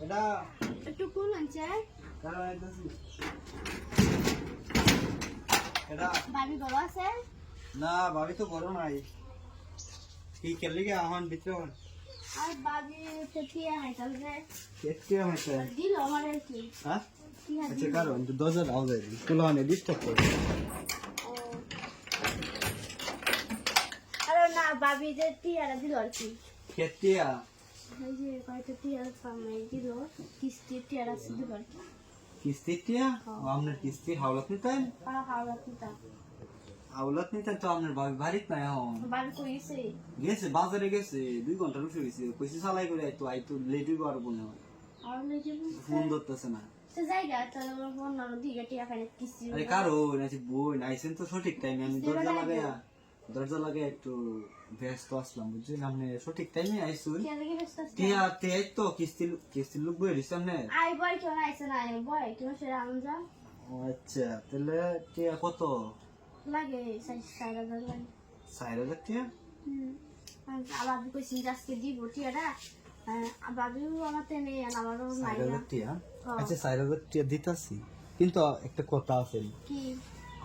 এটা একটু কোন আছে কারণ আইতাছি এটা ভাবি বড় আছে না ভাবি তো বড় নাই কি কেলি গে আহন ভিতরে আর ভাবি তেতিয়া হাইতাল রে কেটে হইছে দিল আমার কি হ্যাঁ কি হাত আচ্ছা কারণ তো 2000 আউট যাই কুলানে ডিস্টার্ব করে আরে না ভাবি যে টিয়ারা দিল আর কি কেটিয়া এই যে কয়টা টিয়ার পামাই দিল কিস্তি টিয়ারা দিল আর কি কিস্তিটিয়া আপনার কিস্তি হাওলাত নিতেন হাওড়া কিতা হাওলাত নিতেন তো আপনার ভাবি বাড়িতে নাই এখন বাড়ি কইছে গেছে বাজারে গেছে 2 ঘন্টা রুশে গেছে কইছে চালাই করে আইতো লেট হইব আর বনে আর লেগে ফোন ধরতেছে না সে জায়গা তাহলে ফোন না দিকে টিয়া খানে কিস্তি আরে কারো নাকি বই নাইছেন তো সঠিক টাইমে আমি দরজা লাগাই একটু ব্যস্ত আসলাম বুঝছেন আপনি সঠিক টাইমে আইসুন কে লাগে ব্যস্ত আছে টিয়া টিয়া তো কিস্তির লোক বই দিছেন না আই বয় কেন আইছে না আই বয় কেন সে আমজা ও আচ্ছা তাহলে টিয়া কত লাগে 4000 লাগে 4000 টিয়া আবার কইছি আজকে দিব টিয়াটা বাবিও আমার তেনে আমারও নাই না 4000 টিয়া আচ্ছা 4000 টিয়া দিতাছি কিন্তু একটা কথা আছে কি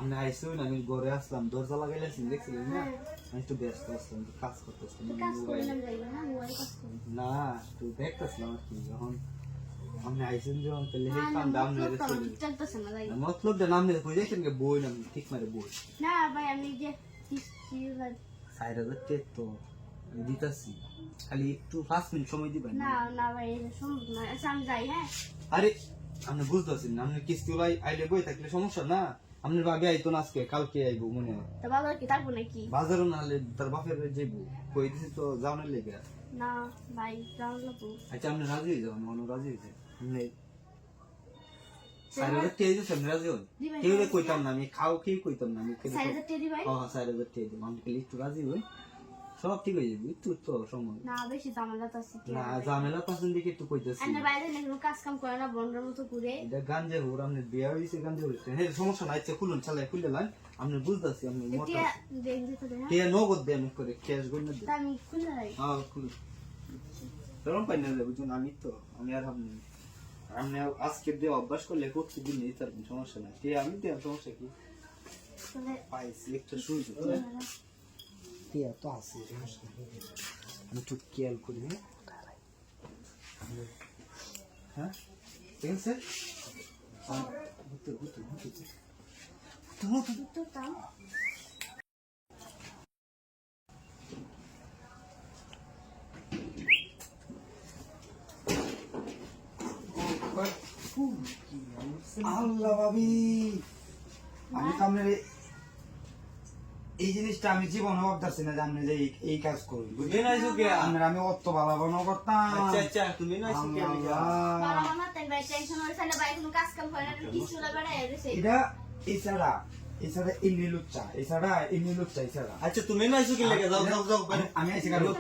আমি আইসুন আমি ঘরে আসলাম দরজা লাগাইলাছি দেখছিলেন না আমি একটু ব্যস্ত আসলাম একটু কাজ করতেছিলাম কাজ করলাম যাইবা না মোবাইল কাজ করলাম না একটু দেখতেছিলাম আর কি যখন আমি আইসুন যখন তাহলে এই কাম দাম নিয়ে চলতেছে না যাই মতলব দে নাম নিয়ে কই দেখেন কে বই নাম ঠিক মারে বই না ভাই আমি যে কিস্তি 4000 টিয়া তো দিতাছি খালি একটু 5 মিনিট সময় দিবেন না না ভাই সম্ভব না আমি যাই হ্যাঁ আরে আপনি বুঝতেছেন না আপনি কিস্তি লাই আইলে বই থাকলে সমস্যা না আপনার ভাবি আইতো না আজকে কালকে আইবো মনে হয় তো বাবা কি থাকবো নাকি বাজারও না হলে তার বাপের যাইবো কই দিছি তো যাওয়ার লেগে না ভাই যাও লাগবো আচ্ছা আপনি রাজি হয়ে যাবেন মনে রাজি হয়েছে নেই সাইরাদের টিয়া দিয়েছে আপনি রাজি হন কেউ কইতাম না আমি খাও কেউ কইতাম না আমি 4000 টাকা দি ভাই হ্যাঁ 4000 টিয়া দিব আমি খালি একটু রাজি হই সব ঠিক হয়ে যাবে একটু তো সময় না বেশি ঝামেলা তো আছে না ঝামেলা পছন্দ দিকে একটু কইতেছি এনে বাইরে নাকি কাজ কাম করে না বন্ডার মতো ঘুরে এটা গাঞ্জে হুর আপনি বিয়া হইছে গাঞ্জে হইছে হ্যাঁ সমস্যা নাই ইচ্ছা খুলুন চালাই খুলে লাইন আপনি বুঝতাছি আপনি মোটা টিয়া দেখ দিতে দে টিয়া নগদ দেন করে ক্যাশ গই না তা আমি খুলে রাই হ্যাঁ খুলুন তরম পাই না বুঝুন আমি তো আমি আর আপনি আপনি আজকে দিয়ে অভ্যাস করলে করতে দিন এই তার সমস্যা নাই টিয়া আমি দিয়ে সমস্যা কি তাহলে পাইছি একটা শুরু টিয়া তো আছে সমস্যা আমি একটু খেয়াল করি হ্যাঁ ঠিক আছে তো তাও আল্লাহ ভাবি আমি তো আপনার এই জিনিসটা আমি জীবনে ভাবতেছি না যে আপনি যে এই কাজ করবেন বুঝলেন আপনার আমি অত ভালো বানাও করতাম আচ্ছা তুমি না বাবা মামা তাই ভাই টেনশন হইছে না ভাই কোনো কাজ কাম করে না কিছু না বেড়া এসে এটা এছাড়া এছাড়া ইন্নি লুচ্চা এছাড়া ইন্নি লুচ্চা এছাড়া আচ্ছা তুমি না আইছো কি লাগে যাও যাও যাও আমি আইছি কারণ